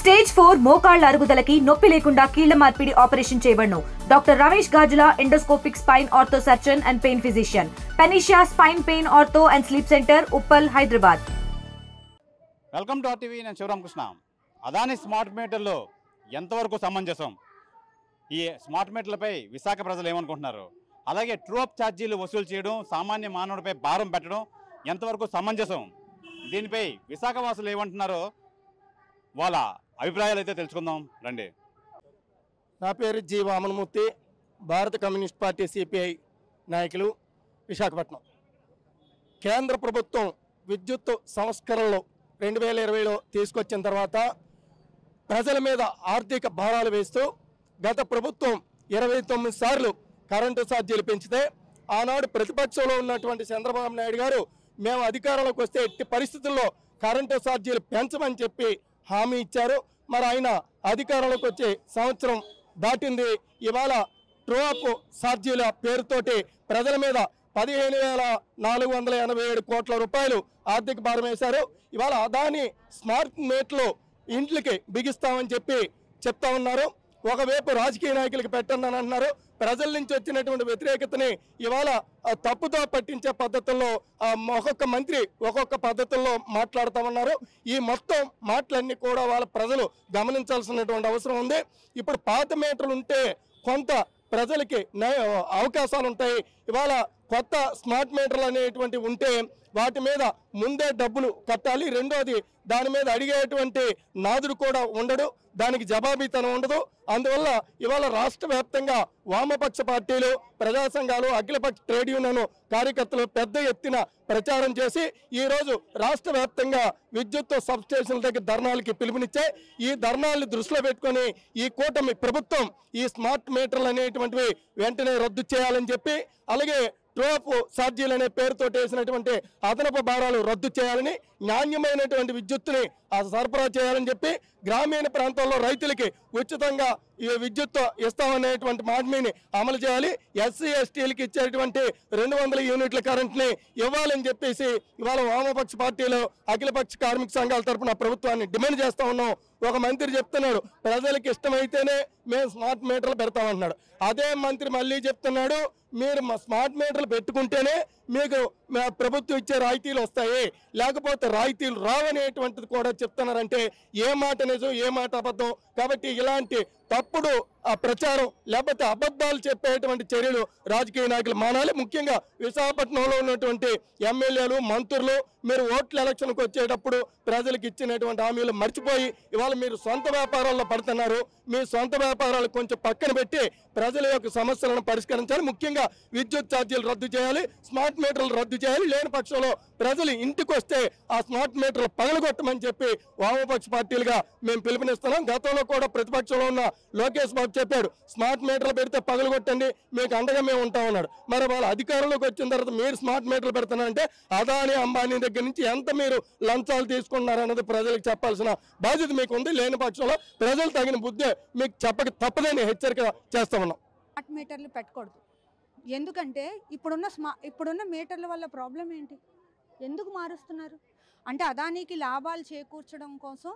Stage 4 మోకాళ్ల అరుగుదలకి నొప్పి లేకుండా కీళ్ల మార్పిడి ఆపరేషన్ చేయబడును. Doctor Ramesh Gajula, endoscopic spine ortho surgeon and pain physician, Panacea spine pain ortho and sleep centre, Uppal, Hyderabad. Welcome to RTV. నేను శివరామకృష్ణ. అదాని స్మార్ట్ మీటర్లు ఎంతవరకు సమంజసం? ఈ స్మార్ట్ మీటర్లపై విశాఖ ప్రజలు ఏమనుకుంటున్నారు? అలాగే ట్రూ అప్ ఛార్జీలు వసూలు చేయడం, సామాన్య మానవుడిపై భారం పెట్టడం ఎంతవరకు సమంజసం? దీనిపై విశాఖ వాసులు ఏమంటున్నారో వాళ్ళ అభిప్రాయాలు అయితే తెలుసుకుందాం రండి. నా పేరు జి వామనమూర్తి, భారత కమ్యూనిస్ట్ పార్టీ సిపిఐ నాయకులు, విశాఖపట్నం. కేంద్ర ప్రభుత్వం విద్యుత్ సంస్కరణలు 2020లో తీసుకొచ్చిన తర్వాత ప్రజల మీద ఆర్థిక భారాలు వేస్తూ గత ప్రభుత్వం 29 సార్లు కరెంటు ఛార్జీలు పెంచితే ఆనాడు ప్రతిపక్షంలో ఉన్నటువంటి చంద్రబాబు నాయుడు గారు మేము అధికారంలోకి వస్తే ఎట్టి పరిస్థితుల్లో కరెంటు ఛార్జీలు పెంచమని చెప్పి హామీ ఇచ్చారు. మరి ఆయన అధికారంలోకి వచ్చే సంవత్సరం దాటింది. ఇవాళ ట్రూ అప్ ఛార్జీల పేరుతోటి ప్రజల మీద 15,487 కోట్ల రూపాయలు ఆర్థిక భారం వేశారు. ఇవాళ అదాని స్మార్ట్ మీటర్లు ఇంట్లకి బిగిస్తామని చెప్పి చెప్తా ఉన్నారు. ఒకవైపు రాజకీయ నాయకులకి పెట్టండి అని అంటున్నారు. ప్రజల నుంచి వచ్చినటువంటి వ్యతిరేకతని ఇవాళ తప్పుతో పట్టించే పద్ధతుల్లో ఒక్కొక్క మంత్రి ఒక్కొక్క పద్ధతుల్లో మాట్లాడుతామన్నారు. ఈ మొత్తం మాటలన్నీ కూడా వాళ్ళ ప్రజలు గమనించాల్సినటువంటి అవసరం ఉంది. ఇప్పుడు పాత మీటర్లు ఉంటే కొంత ప్రజలకి అవకాశాలు ఉంటాయి. ఇవాళ కొత్త స్మార్ట్ మీటర్లు అనేటువంటి ఉంటే వాటి మీద ముందే డబ్బులు కట్టాలి. రెండోది, దాని మీద అడిగేటువంటి నాదుడు కూడా ఉండడు, దానికి జవాబీతనం ఉండదు. అందువల్ల ఇవాళ రాష్ట్ర వ్యాప్తంగా వామపక్ష పార్టీలు, ప్రజా సంఘాలు, అఖిలపక్ష ట్రేడ్ యూనియన్ కార్యకర్తలు పెద్ద ఎత్తున ప్రచారం చేసి ఈరోజు రాష్ట్ర వ్యాప్తంగా విద్యుత్ సబ్స్టేషన్ల దగ్గర ధర్నాలకి పిలుపునిచ్చాయి. ఈ ధర్నాలను దృష్టిలో పెట్టుకొని ఈ కూటమి ప్రభుత్వం ఈ స్మార్ట్ మీటర్లు అనేటువంటివి వెంటనే రద్దు చేయాలని చెప్పి, అలాగే ట్రూ అప్ ఛార్జీలు అనే పేరుతో వేసినటువంటి అదనపు భారాలు రద్దు చేయాలని, నాణ్యమైనటువంటి విద్యుత్తుని సరఫరా చేయాలని చెప్పి, గ్రామీణ ప్రాంతాల్లో రైతులకి ఉచితంగా ఈ విద్యుత్ ఇస్తామనేటువంటి మాటని అమలు చేయాలి. ఎస్సీ ఎస్టీలకి ఇచ్చేటువంటి 200 యూనిట్ల కరెంట్ని ఇవ్వాలని చెప్పేసి ఇవాళ వామపక్ష పార్టీలు, అఖిలపక్ష కార్మిక సంఘాల తరఫున ప్రభుత్వాన్ని డిమాండ్ చేస్తా ఉన్నాం. ఒక మంత్రి చెప్తున్నాడు ప్రజలకు ఇష్టమైతేనే మేము స్మార్ట్ మీటర్లు పెడతామంటున్నాడు. అదే మంత్రి మళ్ళీ చెప్తున్నాడు మీరు స్మార్ట్ మీటర్లు పెట్టుకుంటేనే మీకు ప్రభుత్వం ఇచ్చే రాయితీలు వస్తాయి, లేకపోతే రాయితీలు రావనేటువంటిది కూడా చెప్తున్నారంటే ఏ మాట నిజం, ఏ మాట అబద్ధం? కాబట్టి ఇలాంటి తప్పుడు ప్రచారం లేకపోతే అబద్ధాలు చెప్పేటువంటి చర్యలు రాజకీయ నాయకులు మానాలి. ముఖ్యంగా విశాఖపట్నంలో ఉన్నటువంటి ఎమ్మెల్యేలు, మంత్రులు మీరు ఓట్ల ఎలక్షన్కి వచ్చేటప్పుడు ప్రజలకు ఇచ్చినటువంటి హామీలు మర్చిపోయి ఇవాళ మీరు సొంత వ్యాపారాల్లో పడుతున్నారు. మీ సొంత వ్యాపారాలు కొంచెం పక్కన పెట్టి ప్రజల యొక్క సమస్యలను పరిష్కరించాలి. ముఖ్యంగా విద్యుత్ ఛార్జీలు రద్దు చేయాలి, స్మార్ట్ మీటర్లు రద్దు చేయాలి. లేని పక్షంలో ప్రజలు ఇంటికి వస్తే ఆ స్మార్ట్ మీటర్లు పగలగొట్టమని చెప్పి వామపక్ష పార్టీలుగా మేము పిలుపునిస్తున్నాం. గతంలో కూడా ప్రతిపక్షంలో ఉన్న లోకేష్ బాబు చెప్పాడు స్మార్ట్ మీటర్లు పెడితే పగలగొట్టండి, మీకు అండగా మేము ఉంటామన్నాడు. మరి వాళ్ళ అధికారంలోకి వచ్చిన తర్వాత మీరు స్మార్ట్ మీటర్లు పెడుతున్నారంటే అదాని, అంబానీ దగ్గర నుంచి ఎంత మీరు లంచాలు తీసుకున్నారన్నది ప్రజలకు చెప్పాల్సిన బాధ్యత మీకు ఉంది. లేని పక్షంలో ప్రజలు తగిన బుద్ధి మీకు చెప్పక తప్పదని హెచ్చరిక చేస్తా ఉన్నాం. స్మార్ట్ మీటర్లు పెట్టకూడదు. ఎందుకంటే ఇప్పుడున్న మీటర్ల వల్ల ప్రాబ్లం ఏంటి? ఎందుకు మారుస్తున్నారు అంటే అదానికి లాభాలు చేకూర్చడం కోసం,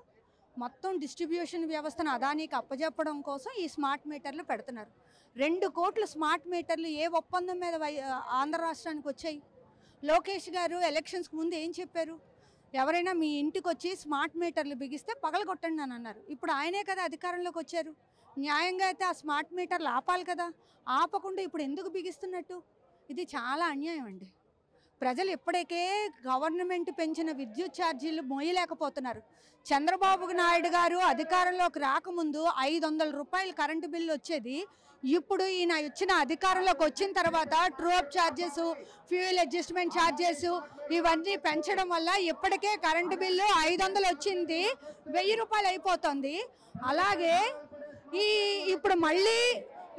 మొత్తం డిస్ట్రిబ్యూషన్ వ్యవస్థను అదానికి అప్పజెప్పడం కోసం ఈ స్మార్ట్ మీటర్లు పెడుతున్నారు. 2 కోట్ల స్మార్ట్ మీటర్లు ఏ ఒప్పందం మీద ఆంధ్ర రాష్ట్రానికి వచ్చాయి? లోకేష్ గారు ఎలక్షన్స్కి ముందు ఏం చెప్పారు? ఎవరైనా మీ ఇంటికి వచ్చి స్మార్ట్ మీటర్లు బిగిస్తే పగలగొట్టండి అని అన్నారు. ఇప్పుడు ఆయనే కదా అధికారంలోకి వచ్చారు. న్యాయంగా అయితే ఆ స్మార్ట్ మీటర్లు ఆపాలి కదా. ఆపకుండా ఇప్పుడు ఎందుకు బిగిస్తున్నట్టు? ఇది చాలా అన్యాయం అండి. ప్రజలు ఇప్పటికే గవర్నమెంట్ పెంచిన విద్యుత్ ఛార్జీలు మోయలేకపోతున్నారు. చంద్రబాబు నాయుడు గారు అధికారంలోకి రాకముందు 500 రూపాయలు కరెంటు బిల్లు వచ్చేది. ఇప్పుడు ఈయన వచ్చిన అధికారంలోకి వచ్చిన తర్వాత true up charges, fuel adjustment charges ఇవన్నీ పెంచడం వల్ల ఇప్పటికే కరెంటు బిల్లు 500 వచ్చింది 1000 రూపాయలు అయిపోతుంది. అలాగే ఇప్పుడు మళ్ళీ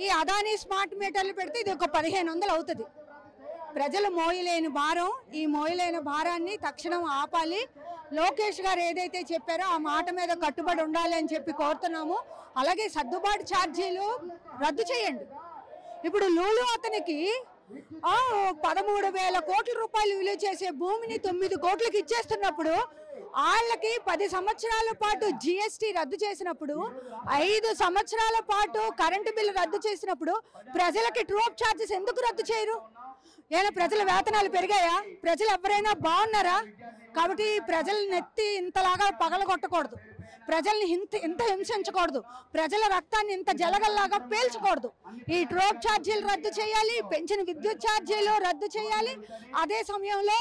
ఈ అదానీ స్మార్ట్ మీటర్లు పెడితే ఇది ఒక 1500 అవుతుంది. ప్రజలు మోయలేని భారం, ఈ మోయలేని భారాన్ని తక్షణం ఆపాలి. లోకేష్ గారు ఏదైతే చెప్పారో ఆ మాట మీద కట్టుబడి ఉండాలి అని చెప్పి కోరుతున్నాము. అలాగే సర్దుబాటు ఛార్జీలు రద్దు చేయండి. ఇప్పుడు లూలు అతనికి 13,000 కోట్ల రూపాయలు విలువ చేసే భూమిని 9 కోట్లకి ఇచ్చేస్తున్నప్పుడు వాళ్ళకి 10 సంవత్సరాల పాటు జిఎస్టీ రద్దు చేసినప్పుడు 5 సంవత్సరాల పాటు కరెంటు బిల్లు రద్దు చేసినప్పుడు ప్రజలకి ట్రూ అప్ ఛార్జెస్ ఎందుకు రద్దు చేయరు? ఏమైనా ప్రజల వేతనాలు పెరిగాయా? ప్రజలు ఎవరైనా బాగున్నారా? కాబట్టి ప్రజల నెత్తి ఇంతలాగా పగలగొట్టకూడదు, ప్రజల్ని ఇంత హింసించకూడదు, ప్రజల రక్తాన్ని ఇంత జలగల్లాగా పేల్చకూడదు. ఈ ట్రూ అప్ ఛార్జీలు రద్దు చేయాలి, పెంచిన విద్యుత్ ఛార్జీలు రద్దు చేయాలి. అదే సమయంలో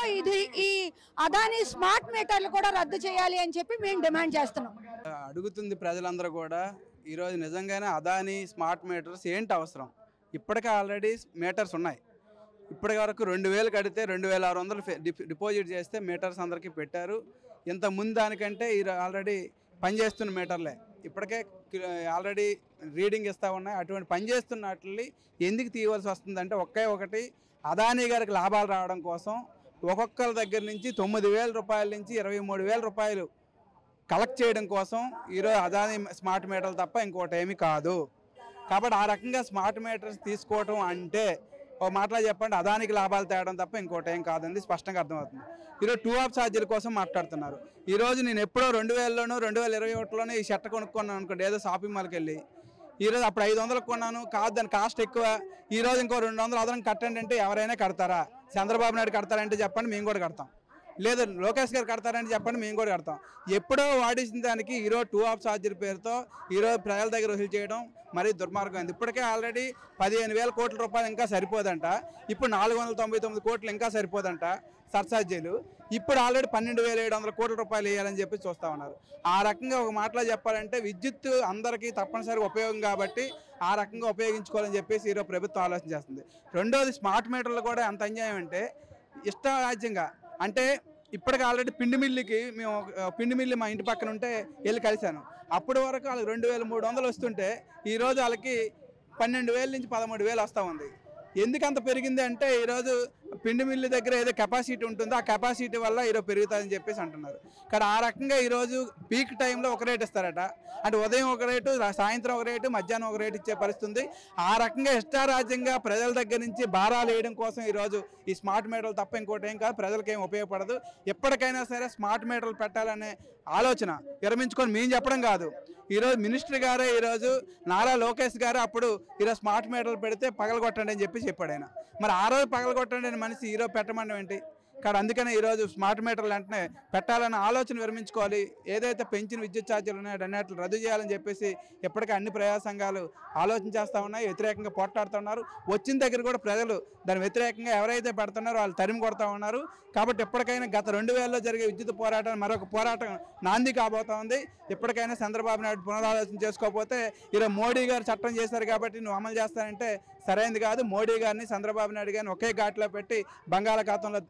ఈ అదానీ స్మార్ట్ మీటర్లు కూడా రద్దు చేయాలి అని చెప్పి మేము డిమాండ్ చేస్తున్నాం. అడుగుతుంది ప్రజలందరూ కూడా. ఈరోజు నిజంగానే అదానీ స్మార్ట్ మీటర్స్ ఏంటి అవసరం? ఇప్పటికే ఆల్రెడీ మీటర్స్ ఉన్నాయి. ఇప్పటి వరకు 2000 కడితే 2600 డిపాజిట్ చేస్తే మీటర్స్ అందరికీ పెట్టారు. ఇంత ముందు దానికంటే ఆల్రెడీ పనిచేస్తున్న మీటర్లే ఇప్పటికే ఆల్రెడీ రీడింగ్ ఇస్తూ ఉన్నాయి. అటువంటి పనిచేస్తున్న వాటిని ఎందుకు తీయవలసి వస్తుందంటే ఒకటి అదానీ గారికి లాభాలు రావడం కోసం ఒక్కొక్కరి దగ్గర నుంచి 9,000 రూపాయల నుంచి 23,000 రూపాయలు కలెక్ట్ చేయడం కోసం ఈరోజు అదానీ స్మార్ట్ మీటర్లు తప్ప ఇంకోటి ఏమీ కాదు. కాబట్టి ఆ రకంగా స్మార్ట్ మీటర్స్ తీసుకోవటం అంటే ఓ మాటలో చెప్పండి, అదానికి లాభాలు తేవడం తప్ప ఇంకోటి ఏం కాదండి, స్పష్టంగా అర్థమవుతుంది. ఈరోజు ట్రూ అప్ ఛార్జీల కోసం మాట్లాడుతున్నారు. ఈరోజు నేను ఎప్పుడో 2000లోనూ 2021లోనూ ఈ షర్ట్ కొనుక్కున్నాను అనుకోండి, ఏదో షాపింగ్ మాల్కి వెళ్ళి. ఈరోజు అప్పుడు 500కు కొన్నాను, కాదు దాని కాస్ట్ ఎక్కువ, ఈరోజు ఇంకో 200 అదనం కట్టండి అంటే ఎవరైనా కడతారా? చంద్రబాబు నాయుడు కడతారంటే చెప్పండి, మేము కూడా కడతాం. లేదు లోకేష్ గారు కడతారంటే చెప్పండి, మేము కూడా కడతాం. ఎప్పుడో వాడేసిన దానికి ఈరోజు ట్రూ అప్ ఛార్జీల పేరుతో ఈరోజు ప్రజల దగ్గర వసూలు చేయడం మరీ దుర్మార్గమైంది. ఇప్పటికే ఆల్రెడీ 15,000 కోట్ల రూపాయలు ఇంకా సరిపోదంట, ఇప్పుడు 499 కోట్లు ఇంకా సరిపోదంట సర్ఛార్జీలు. ఇప్పుడు ఆల్రెడీ 12,700 కోట్ల రూపాయలు వేయాలని చెప్పి చూస్తూ ఉన్నారు. ఆ రకంగా ఒక మాటలో చెప్పాలంటే విద్యుత్ అందరికీ తప్పనిసరిగా ఉపయోగం కాబట్టి ఆ రకంగా ఉపయోగించుకోవాలని చెప్పేసి ఈరోజు ప్రభుత్వం ఆలోచన చేస్తుంది. రెండోది స్మార్ట్ మీటర్లు కూడా ఎంత అన్యాయం అంటే ఇష్టరాజ్యంగా, అంటే ఇప్పటికి ఆల్రెడీ పిండి మిల్లుకి మేము పిండి మిల్లు మా ఇంటి పక్కన ఉంటే వెళ్ళి కలిశాను. అప్పటి వరకు వాళ్ళకి 2,300 వస్తుంటే ఈరోజు వాళ్ళకి 12,000 నుంచి 13,000 వస్తూ ఉంది. ఎందుకు అంత పెరిగింది అంటే ఈరోజు పిండి మిల్లు దగ్గర ఏదో కెపాసిటీ ఉంటుందో ఆ కెపాసిటీ వల్ల ఈరోజు పెరుగుతుందని చెప్పేసి అంటున్నారు. కానీ ఆ రకంగా ఈరోజు పీక్ టైంలో ఒక రేటు ఇస్తారట, అంటే ఉదయం ఒక రేటు, సాయంత్రం ఒక రేటు, మధ్యాహ్నం ఒక రేటు ఇచ్చే పరిస్థితి. ఆ రకంగా ఇష్టారాజ్యంగా ప్రజల దగ్గర నుంచి భారాలు వేయడం కోసం ఈరోజు ఈ స్మార్ట్ మీటర్లు తప్ప ఇంకోటి ఏం కాదు, ప్రజలకేం ఉపయోగపడదు. ఎప్పటికైనా సరే స్మార్ట్ మీటర్లు పెట్టాలనే ఆలోచన విరమించుకొని మేము చెప్పడం కాదు, ఈరోజు మినిస్టర్ గారే ఈరోజు నారా లోకేష్ గారు అప్పుడు ఈరోజు స్మార్ట్ మీటర్లు పెడితే పగలగొట్టండి అని చెప్పాడు ఆయన. మరి ఆ రోజు పగలగొట్టండి అని మనిషి ఈరోజు పెట్టమని ఏంటి? కానీ అందుకనే ఈరోజు స్మార్ట్ మీటర్లు వెంటనే పెట్టాలన్న ఆలోచన విరమించుకోవాలి. ఏదైతే పెంచిన విద్యుత్ ఛార్జీలు ఉన్నాయో అన్నిటిని రద్దు చేయాలని చెప్పేసి ఎప్పటికీ అన్ని ప్రజా సంఘాలు ఆలోచన చేస్తూ ఉన్నాయి, వ్యతిరేకంగా పోట్లాడుతున్నారు. వచ్చిన దగ్గర కూడా ప్రజలు దాని వ్యతిరేకంగా ఎవరైతే పెడుతున్నారో వాళ్ళు తరిమి కొడతా ఉన్నారు. కాబట్టి ఎప్పటికైనా గత 2000లో జరిగే విద్యుత్ పోరాటం మరొక పోరాటం నాంది కాబోతా ఉంది. ఎప్పటికైనా చంద్రబాబు నాయుడు పునరాలోచన చేసుకోకపోతే ఈరోజు మోడీ గారు చట్టం చేశారు కాబట్టి నువ్వు అమలు చేస్తానంటే సరైనది కాదు. మోడీ గారిని చంద్రబాబు నాయుడు గారిని ఒకే ఘాట్లో పెట్టి బంగాళాఖాతంలో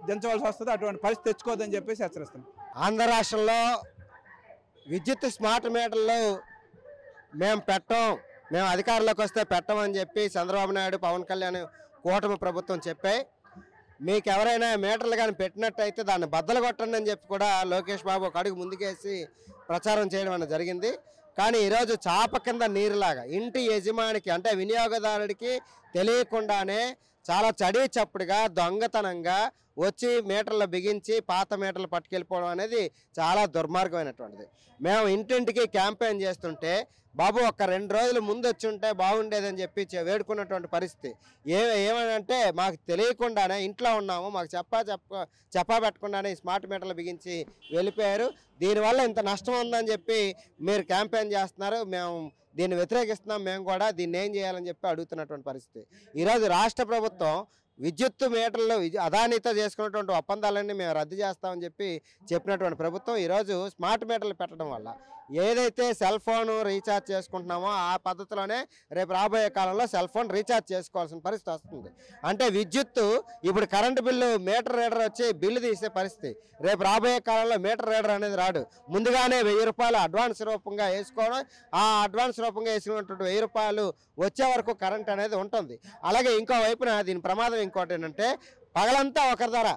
దించవలసి వస్తుంది. అటువంటి పరిస్థితి తెచ్చుకోవద్దని చెప్పేసి హెచ్చరిస్తున్నాం. ఆంధ్ర రాష్ట్రంలో విద్యుత్ స్మార్ట్ మీటర్లు మేము అధికారంలోకి వస్తే పెట్టమని చెప్పి చంద్రబాబు నాయుడు, పవన్ కళ్యాణ్ కూటమి ప్రభుత్వం చెప్పాయి. మీకు ఎవరైనా మీటర్లు కానీ పెట్టినట్టయితే దాన్ని బద్దలు కొట్టండి అని చెప్పి కూడా లోకేష్ బాబు ఒక అడుగు ముందుకేసి ప్రచారం చేయడం అనేది జరిగింది. కానీ ఈరోజు చాప కింద నీరులాగా ఇంటి యజమానికి అంటే వినియోగదారుడికి తెలియకుండానే చాలా చడి చప్పుడుగా దొంగతనంగా వచ్చి మీటర్లు బిగించి పాత మీటర్లు పట్టుకెళ్ళిపోవడం అనేది చాలా దుర్మార్గమైనటువంటిది. మేము ఇంటింటికి క్యాంపెయిన్ చేస్తుంటే బాబు ఒక్క 2 రోజులు ముందు వచ్చి ఉంటే బాగుండేదని చెప్పి వేడుకున్నటువంటి పరిస్థితి. ఏమనంటే మాకు తెలియకుండానే ఇంట్లో ఉన్నాము, మాకు చెప్పా పెట్టకుండానే స్మార్ట్ మీటర్లు బిగించి వెళ్ళిపోయారు. దీనివల్ల ఇంత నష్టం ఉందని చెప్పి మీరు క్యాంపెయిన్ చేస్తున్నారు, మేము దీన్ని వ్యతిరేకిస్తున్నాం, మేము కూడా దీన్ని ఏం చేయాలని చెప్పి అడుగుతున్నటువంటి పరిస్థితి. ఈరోజు రాష్ట్ర ప్రభుత్వం విద్యుత్ మీటర్లు అదానితో చేసుకున్నటువంటి ఒప్పందాలన్నీ మేము రద్దు చేస్తామని చెప్పినటువంటి ప్రభుత్వం ఈరోజు స్మార్ట్ మీటర్లు పెట్టడం వల్ల ఏదైతే సెల్ ఫోన్ రీఛార్జ్ చేసుకుంటున్నామో ఆ పద్ధతిలోనే రేపు రాబోయే కాలంలో సెల్ ఫోన్ రీఛార్జ్ చేసుకోవాల్సిన పరిస్థితి వస్తుంది. అంటే విద్యుత్తు ఇప్పుడు కరెంటు బిల్లు మీటర్ రీడర్ వచ్చి బిల్లు తీసే పరిస్థితి. రేపు రాబోయే కాలంలో మీటర్ రీడర్ అనేది రాడు, ముందుగానే 1000 రూపాయలు అడ్వాన్స్ రూపంగా వేసుకోవడం, ఆ అడ్వాన్స్ రూపంగా వేసుకున్నటువంటి 1000 రూపాయలు వచ్చే వరకు కరెంట్ అనేది ఉంటుంది. అలాగే ఇంకో వైపున దీని ప్రమాదం ఇంకోటి ఏంటంటే పగలంతా ఒకరి ధర,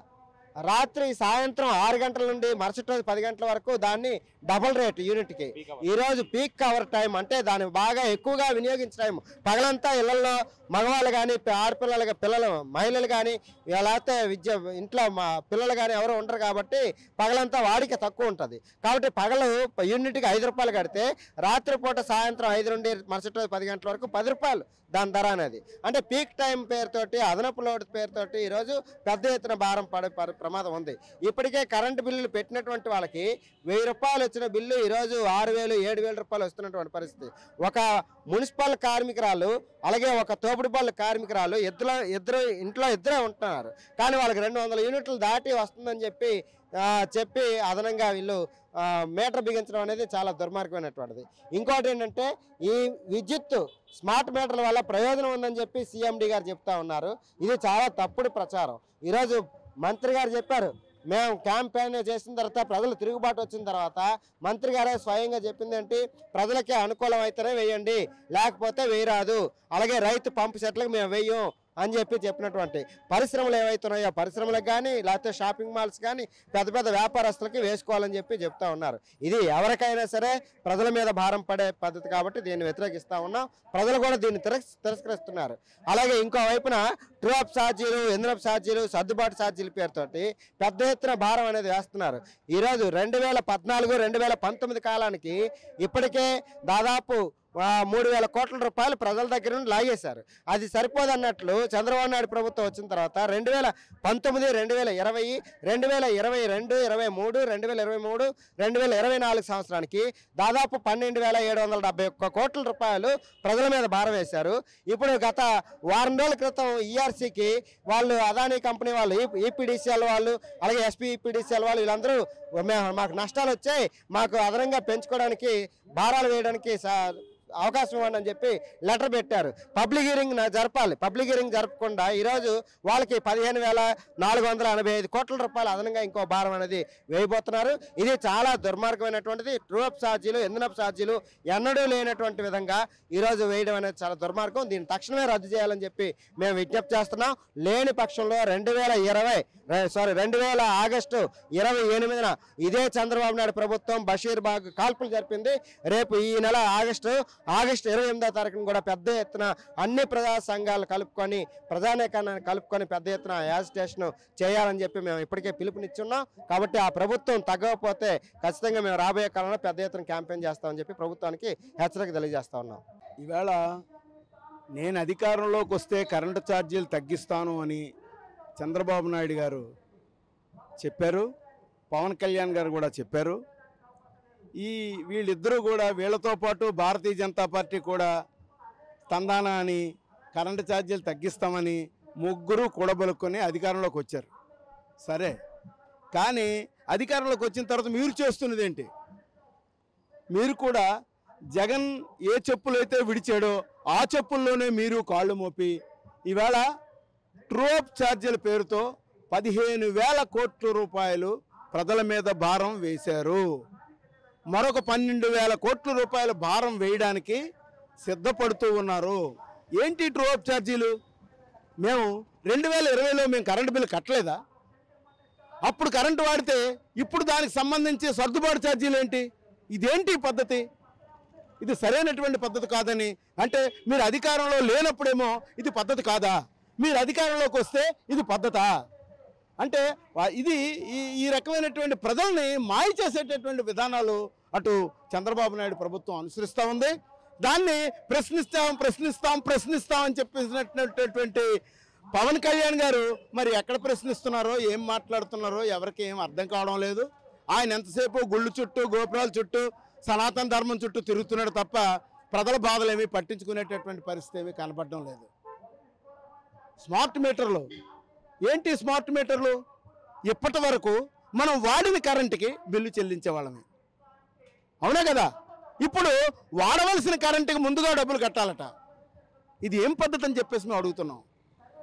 రాత్రి సాయంత్రం 6 గంటల నుండి మరుసటి రోజు 10 గంటల వరకు దాన్ని డబల్ రేట్ యూనిట్కి. ఈరోజు పీక్ అవర్ టైం అంటే దాన్ని బాగా ఎక్కువగా వినియోగించే టైం. పగలంతా ఇళ్లలో మగవాళ్ళు కానీ ఆడపిల్లలు పిల్లలు మహిళలు కానీ లేకపోతే ఇంట్లో పిల్లలు కానీ ఎవరు ఉండరు కాబట్టి పగలంతా వాడిక తక్కువ ఉంటుంది. కాబట్టి పగలు యూనిట్కి 5 రూపాయలు కడితే రాత్రిపూట సాయంత్రం 5 నుండి మరుసటి రోజు 10 గంటల వరకు 10 రూపాయలు దాని ధర అనేది. అంటే పీక్ టైం పేరుతోటి అదనపు లోడ్ పేరుతోటి ఈరోజు పెద్ద ఎత్తున భారం పడే ప్రమాదం ఉంది. ఇప్పటికే కరెంటు బిల్లులు పెట్టినటువంటి వాళ్ళకి 1000 రూపాయలు వచ్చిన బిల్లు ఈరోజు 6000 7000 రూపాయలు వస్తున్నటువంటి పరిస్థితి. ఒక మున్సిపల్ కార్మికురాలు అలాగే ఒక తోపుడు బళ్ళ కార్మికురాలు ఇద్దరు ఇంట్లో ఇద్దరే ఉంటున్నారు. కానీ వాళ్ళకి 200 యూనిట్లు దాటి వస్తుందని చెప్పి అదనంగా వీళ్ళు మీటర్ బిగించడం అనేది చాలా దుర్మార్గమైనటువంటిది. ఇంకోటి ఏంటంటే ఈ విద్యుత్ స్మార్ట్ మీటర్ల వల్ల ప్రయోజనం ఉందని చెప్పి సీఎండీ గారు చెప్తా ఉన్నారు. ఇది చాలా తప్పుడు ప్రచారం. ఈరోజు మంత్రి గారు చెప్పారు, మేము క్యాంపెయిన్ చేసిన తర్వాత ప్రజలు తిరుగుబాటు వచ్చిన తర్వాత మంత్రి గారే స్వయంగా చెప్పింది ఏంటి, ప్రజలకి అనుకూలం అయితేనే వేయండి లేకపోతే వేయరాదు, అలాగే రైతు పంపు సెట్లకు మేము వేయం అని చెప్పినటువంటి పరిశ్రమలు ఏవైతున్నాయో పరిశ్రమలకు కానీ లేకపోతే షాపింగ్ మాల్స్ కానీ పెద్ద పెద్ద వ్యాపారస్తులకి వేసుకోవాలని చెప్తా ఉన్నారు. ఇది ఎవరికైనా సరే ప్రజల మీద భారం పడే పద్ధతి కాబట్టి దీన్ని వ్యతిరేకిస్తూ ఉన్నాం. ప్రజలు కూడా దీన్ని తిరస్కరిస్తున్నారు. అలాగే ఇంకో వైపున ట్రూఅప్ ఛార్జీలు ఇంధనపు ఛార్జీలు సర్దుబాటు ఛార్జీల పేరుతోటి పెద్ద ఎత్తున భారం అనేది వేస్తున్నారు. ఈరోజు 2014-2019 కాలానికి ఇప్పటికే దాదాపు 3000 కోట్ల రూపాయలు ప్రజల దగ్గర నుండి లాగేశారు. అది సరిపోదన్నట్లు చంద్రబాబు నాయుడు ప్రభుత్వం వచ్చిన తర్వాత 2019, 2020, 2022, 2023, 2024 సంవత్సరానికి దాదాపు 12,771 కోట్ల రూపాయలు ప్రజల మీద భారం వేశారు. ఇప్పుడు గత వారం రోజుల క్రితం ఈఆర్సీకి వాళ్ళు అదానీ కంపెనీ వాళ్ళు ఈపీడీసీఎల్ వాళ్ళు అలాగే ఎస్పీఈపీడీసీఎల్ వాళ్ళు వీళ్ళందరూ మాకు నష్టాలు వచ్చాయి, మాకు అదనంగా పెంచుకోవడానికి భారాలు వేయడానికి అవకాశం ఇవ్వండి అని చెప్పి లెటర్ పెట్టారు. పబ్లిక్ హీరింగ్ జరపాలి. పబ్లిక్ హీరింగ్ జరపకుండా ఈరోజు వాళ్ళకి 15,485 కోట్ల రూపాయలు అదనంగా ఇంకో భారం అనేది వేయబోతున్నారు. ఇది చాలా దుర్మార్గమైనటువంటిది. ట్రూఅప్ ఛార్జీలు ఇంధనపు ఛార్జీలు ఎన్నడూ లేనటువంటి విధంగా ఈరోజు వేయడం అనేది చాలా దుర్మార్గం. దీన్ని తక్షణమే రద్దు చేయాలని చెప్పి మేము విజ్ఞప్తి చేస్తున్నాం. లేని పక్షంలో 2000 ఆగస్టు 28న ఇదే చంద్రబాబు నాయుడు ప్రభుత్వం బషీర్బాగ్ కాల్పులు జరిపింది. రేపు ఈ నెల ఆగస్టు 28వ తారీఖున కూడా పెద్ద ఎత్తున అన్ని ప్రజా సంఘాలు కలుపుకొని ప్రజానేకాన్ని కలుపుకొని పెద్ద ఎత్తున యాజిటేషన్ చేయాలని చెప్పి మేము ఇప్పటికే పిలుపునిచ్చున్నాం. కాబట్టి ఆ ప్రభుత్వం తగ్గకపోతే ఖచ్చితంగా మేము రాబోయే కాలంలో పెద్ద ఎత్తున క్యాంపెయిన్ చేస్తామని చెప్పి ప్రభుత్వానికి హెచ్చరిక తెలియజేస్తా ఉన్నాం. ఈవేళ నేను అధికారంలోకి వస్తే కరెంటు ఛార్జీలు తగ్గిస్తాను అని చంద్రబాబు నాయుడు గారు చెప్పారు, పవన్ కళ్యాణ్ గారు కూడా చెప్పారు. వీళ్ళిద్దరూ కూడా వీళ్ళతో పాటు భారతీయ జనతా పార్టీ కూడా తందానా అని కరెంటు ఛార్జీలు తగ్గిస్తామని ముగ్గురు కూడబలుకొని అధికారంలోకి వచ్చారు. సరే, కానీ అధికారంలోకి వచ్చిన తర్వాత మీరు చేస్తున్నది ఏంటి? మీరు కూడా జగన్ ఏ చెప్పులు అయితే విడిచాడో ఆ చెప్పుల్లోనే మీరు కాళ్ళు మోపి ఈవేళ ట్రూఅప్ ఛార్జీల పేరుతో 15,000 కోట్ల రూపాయలు ప్రజల మీద భారం వేశారు. మరొక 12,000 కోట్ల రూపాయల భారం వేయడానికి సిద్ధపడుతూ ఉన్నారు. ఏంటి ట్రూఅప్ ఛార్జీలు? మేము 2020లో మేము కరెంటు బిల్లు కట్టలేదా? అప్పుడు కరెంటు వాడితే ఇప్పుడు దానికి సంబంధించి సర్దుబాటు ఛార్జీలు ఏంటి? ఇదేంటి పద్ధతి? ఇది సరైనటువంటి పద్ధతి కాదని అంటే మీరు అధికారంలో లేనప్పుడేమో ఇది పద్ధతి కాదా, మీరు అధికారంలోకి వస్తే ఇది పద్ధతా అంటే ఇది ఈ రకమైనటువంటి ప్రజల్ని మాయ చేసేటటువంటి విధానాలు అటు చంద్రబాబు నాయుడు ప్రభుత్వం అనుసరిస్తూ ఉంది. దాన్ని ప్రశ్నిస్తాం అని చెప్పేసినటువంటి పవన్ కళ్యాణ్ గారు మరి ఎక్కడ ప్రశ్నిస్తున్నారో ఏం మాట్లాడుతున్నారో ఎవరికి ఏం అర్థం కావడం లేదు. ఆయన ఎంతసేపు గుళ్ళు చుట్టూ గోపురాల చుట్టూ సనాతన ధర్మం చుట్టూ తిరుగుతున్నాడు తప్ప ప్రజల బాధలు ఏమీ పట్టించుకునేటటువంటి పరిస్థితి ఏమీ కనపడడం లేదు. స్మార్ట్ మీటర్లు ఏంటి? స్మార్ట్ మీటర్లు ఇప్పటి వరకు మనం వాడిన కరెంటుకి బిల్లు చెల్లించే వాళ్ళమే, అవునా కదా? ఇప్పుడు వాడవలసిన కరెంటుకి ముందుగా డబ్బులు కట్టాలట. ఇది ఏం పద్ధతి అని చెప్పేసి మేము అడుగుతున్నాం.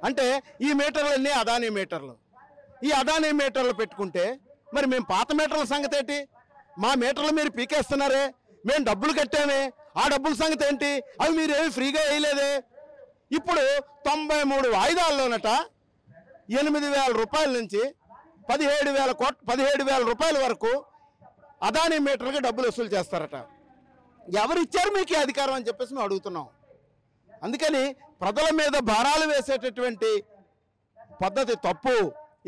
అంటే ఈ మీటర్లన్నీ అదానీ మీటర్లు. ఈ అదానీ మీటర్లు పెట్టుకుంటే మరి మేము పాత మీటర్ల సంగతి ఏంటి? మా మీటర్లు మీరు పీకేస్తున్నారే, మేము డబ్బులు కట్టామే, ఆ డబ్బుల సంగతి ఏంటి? అవి మీరు ఏమి ఫ్రీగా వేయలేదే. ఇప్పుడు 93 వాయిదాల్లోనట 8,000 రూపాయల నుంచి 17,000 రూపాయల వరకు అదానీ మీటర్లకి డబ్బులు వసూలు చేస్తారట. ఎవరు ఇచ్చారు మీకు ఈ అధికారం అని చెప్పేసి మేము అడుగుతున్నాం. అందుకని ప్రజల మీద భారాలు వేసేటటువంటి పద్ధతి తప్పు.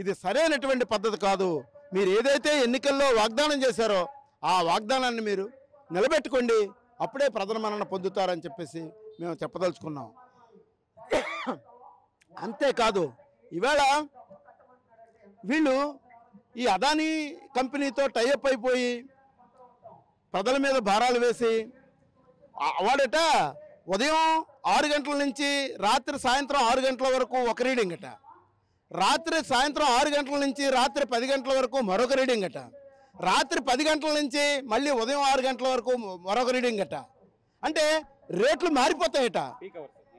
ఇది సరైనటువంటి పద్ధతి కాదు. మీరు ఏదైతే ఎన్నికల్లో వాగ్దానం చేశారో ఆ వాగ్దానాన్ని మీరు నిలబెట్టుకోండి. అప్పుడే ప్రజల మన్నన పొందుతారని చెప్పేసి మేము చెప్పదలుచుకున్నాం. అంతేకాదు ఇవాళ వీళ్ళు ఈ అదానీ కంపెనీతో టైఅప్ అయిపోయి ప్రజల మీద భారాలు వేసి వాడట ఉదయం 6 గంటల నుంచి రాత్రి సాయంత్రం 6 గంటల వరకు ఒక రీడింగ్ అట, రాత్రి సాయంత్రం 6 గంటల నుంచి రాత్రి 10 గంటల వరకు మరొక రీడింగ్ అట, రాత్రి 10 గంటల నుంచి మళ్ళీ ఉదయం 6 గంటల వరకు మరొక రీడింగ్ అట. అంటే రేట్లు మారిపోతాయట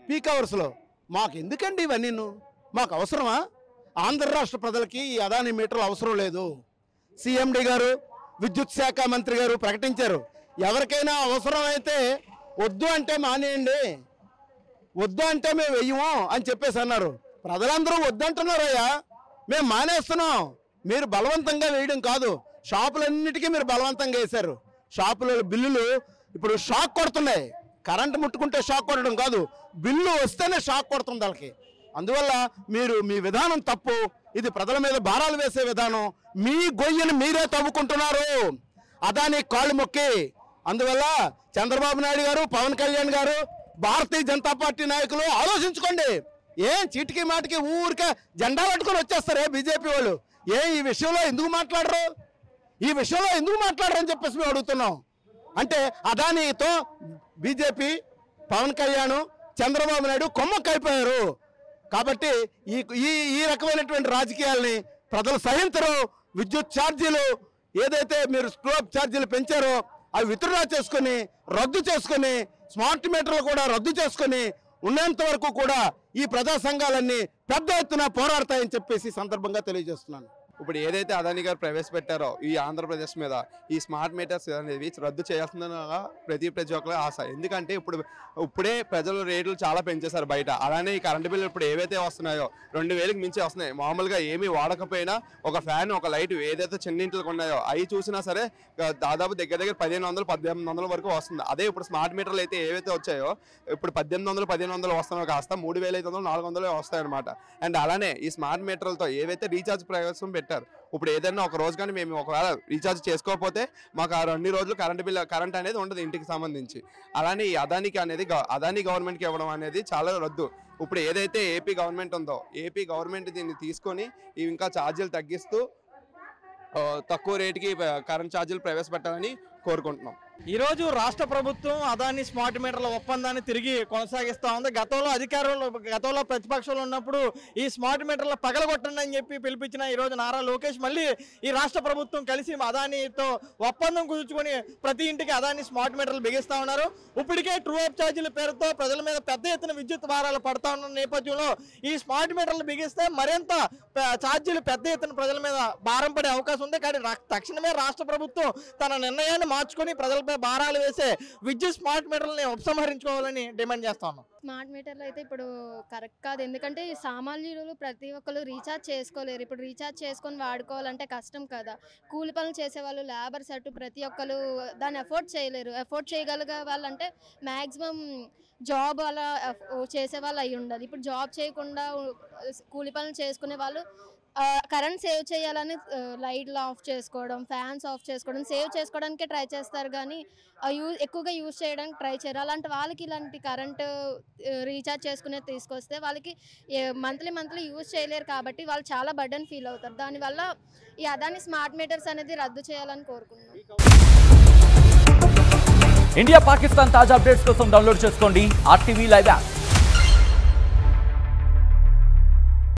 పీక్ అవర్స్లో. మాకు ఎందుకండి ఇవన్నీ? మాకు అవసరమా? ఆంధ్ర రాష్ట్ర ప్రజలకి ఈ అదానీ మీటర్లు అవసరం లేదు. సిఎండి గారు, విద్యుత్ శాఖ మంత్రి గారు ప్రకటించారు, ఎవరికైనా అవసరమైతే వద్దు అంటే మానేయండి, వద్దు అంటే మేము వెయ్యము అని చెప్పేసి అన్నారు. ప్రజలందరూ వద్దంటున్నారయ్యా, మేము మానేస్తున్నాం. మీరు బలవంతంగా వేయడం కాదు, షాపులన్నిటికీ మీరు బలవంతంగా వేశారు. షాపుల బిల్లులు ఇప్పుడు షాక్ కొడుతున్నాయి. కరెంటు ముట్టుకుంటే షాక్ కొట్టడం కాదు, బిల్లు వస్తేనే షాక్ కొడుతుంది వాళ్ళకి. అందువల్ల మీరు మీ విధానం తప్పు. ఇది ప్రజల మీద భారాలు వేసే విధానం. మీ గొయ్యను మీరే తవ్వుకుంటున్నారు అదానీ కాళ్ళు మొక్కి. అందువల్ల చంద్రబాబు నాయుడు గారు, పవన్ కళ్యాణ్ గారు, భారతీయ జనతా పార్టీ నాయకులు ఆలోచించుకోండి. ఏం చీటికి మాటికి ఊరికే జెండా పట్టుకొని వచ్చేస్తారే బీజేపీ వాళ్ళు? ఈ విషయంలో ఎందుకు మాట్లాడరు? ఈ విషయంలో ఎందుకు మాట్లాడరు అని చెప్పేసి మేము అడుగుతున్నాం. అంటే అదానీతో బీజేపీ, పవన్ కళ్యాణ్, చంద్రబాబు నాయుడు కొమ్మక్కైపోయారు. కాబట్టి ఈ రకమైనటువంటి రాజకీయాల్ని ప్రజలు సహించరు. విద్యుత్ ఛార్జీలు ఏదైతే మీరు స్క్రోప్ ఛార్జీలు పెంచారో అవి విత్డ్రా చేసుకొని, రద్దు చేసుకొని, స్మార్ట్ మీటర్లు కూడా రద్దు చేసుకొని ఉన్నంత వరకు కూడా ఈ ప్రజా సంఘాలన్నీ పెద్ద ఎత్తున పోరాడతాయని చెప్పేసి సందర్భంగా తెలియజేస్తున్నాను. ఇప్పుడు ఏదైతే అదానీ గారు ప్రవేశపెట్టారో ఈ ఆంధ్రప్రదేశ్ మీద ఈ స్మార్ట్ మీటర్స్ అనేవి రద్దు చేయాల్సిందని ప్రతి ఒక్కరు ఆశ. ఎందుకంటే ఇప్పుడే ప్రజలు రేట్లు చాలా పెంచేశారు బయట. అలానే ఈ కరెంటు బిల్లు ఇప్పుడు ఏవైతే వస్తున్నాయో 2000కి మించి వస్తున్నాయి. మామూలుగా ఏమీ వాడకపోయినా ఒక ఫ్యాన్, ఒక లైట్ ఏదైతే చిన్నింటికి ఉన్నాయో అవి చూసినా సరే దాదాపు దగ్గర 1500-1800 వరకు వస్తుంది. అదే ఇప్పుడు స్మార్ట్ మీటర్లు అయితే ఏవైతే వచ్చాయో ఇప్పుడు 1800-1500 వస్తున్నాయో కాస్త 3500-400 వస్తాయన్నమాట. అండ్ అలానే ఈ స్మార్ట్ మీటర్లతో ఏవైతే రీఛార్జ్ ప్రవేశం పెట్టారు, ఇప్పుడు ఏదైనా ఒక రోజు కానీ మేము ఒకవేళ రీఛార్జ్ చేసుకోకపోతే మాకు ఆ 2 రోజులు కరెంట్ అనేది ఉండదు ఇంటికి సంబంధించి. అలానే ఈ అదానీ గవర్నమెంట్కి ఇవ్వడం అనేది చాలా రద్దు. ఇప్పుడు ఏదైతే ఏపీ గవర్నమెంట్ ఉందో ఏపీ గవర్నమెంట్ దీన్ని తీసుకొని ఇంకా ఛార్జీలు తగ్గిస్తూ తక్కువ రేటుకి కరెంట్ ఛార్జీలు ప్రవేశపెట్టాలని కోరుకుంటున్నాం. ఈరోజు రాష్ట్ర ప్రభుత్వం అదానీ స్మార్ట్ మీటర్ల ఒప్పందాన్ని తిరిగి కొనసాగిస్తూ ఉంది. గతంలో ప్రతిపక్షంలో ఉన్నప్పుడు ఈ స్మార్ట్ మీటర్ల పగలగొట్టండి అని చెప్పి పిలిపించిన ఈరోజు నారా లోకేష్ మళ్ళీ ఈ రాష్ట్ర ప్రభుత్వం కలిసి అదానీతో ఒప్పందం కుదుర్చుకొని ప్రతి ఇంటికి అదానీ స్మార్ట్ మీటర్లు బిగిస్తూ ఉన్నారు. ఇప్పటికే ట్రూ అప్ ఛార్జీల పేరుతో ప్రజల మీద పెద్ద ఎత్తున విద్యుత్ భారాలు పడతా ఉన్న నేపథ్యంలో ఈ స్మార్ట్ మీటర్లు బిగిస్తే మరింత ఛార్జీలు పెద్ద ఎత్తున ప్రజల మీద భారం పడే అవకాశం ఉంది. కానీ తక్షణమే రాష్ట్ర ప్రభుత్వం తన నిర్ణయాన్ని మార్చుకొని ప్రజలపై భారాలు వేసే విద్యుత్ స్మార్ట్ మీటర్లని ఉపసంహరించుకోవాలని డిమాండ్ చేస్తాను. స్మార్ట్ మీటర్లు అయితే ఇప్పుడు కరెక్ట్ కాదు. ఎందుకంటే సామాన్యులు ప్రతి ఒక్కరు రీఛార్జ్ చేసుకోలేరు. ఇప్పుడు రీఛార్జ్ చేసుకొని వాడుకోవాలంటే కష్టం కదా. కూలి పనులు చేసేవాళ్ళు, లేబర్స్ అటు ప్రతి ఒక్కరు దాన్ని ఎఫోర్డ్ చేయలేరు. ఎఫోర్డ్ చేయగలిగే వాళ్ళంటే మ్యాక్సిమం జాబ్ అలా చేసేవాళ్ళు అయి ఉండాలి. ఇప్పుడు జాబ్ చేయకుండా కూలి పనులు చేసుకునే వాళ్ళు కరెంట్ సేవ్ చేయాలని లైట్లు ఆఫ్ చేసుకోవడం, ఫ్యాన్స్ ఆఫ్ చేసుకోవడం, సేవ్ చేసుకోవడానికే ట్రై చేస్తారు కానీ ఎక్కువగా యూజ్ చేయడానికి ట్రై చేయరు. అలాంటి వాళ్ళకి ఇలాంటి కరెంటు రీఛార్జ్ చేసుకునే తీసుకొస్తే వాళ్ళకి మంత్లీ యూజ్ చేయలేరు కాబట్టి వాళ్ళు చాలా బర్డెన్ ఫీల్ అవుతారు. దానివల్ల ఈ అదానీ స్మార్ట్ మీటర్స్ అనేది రద్దు చేయాలని కోరుకుంటున్నాం. ఇండియా పాకిస్తాన్ తాజా అప్డేట్స్ కోసం డౌన్లోడ్ చేసుకోండి RTV లైవ్ యాప్.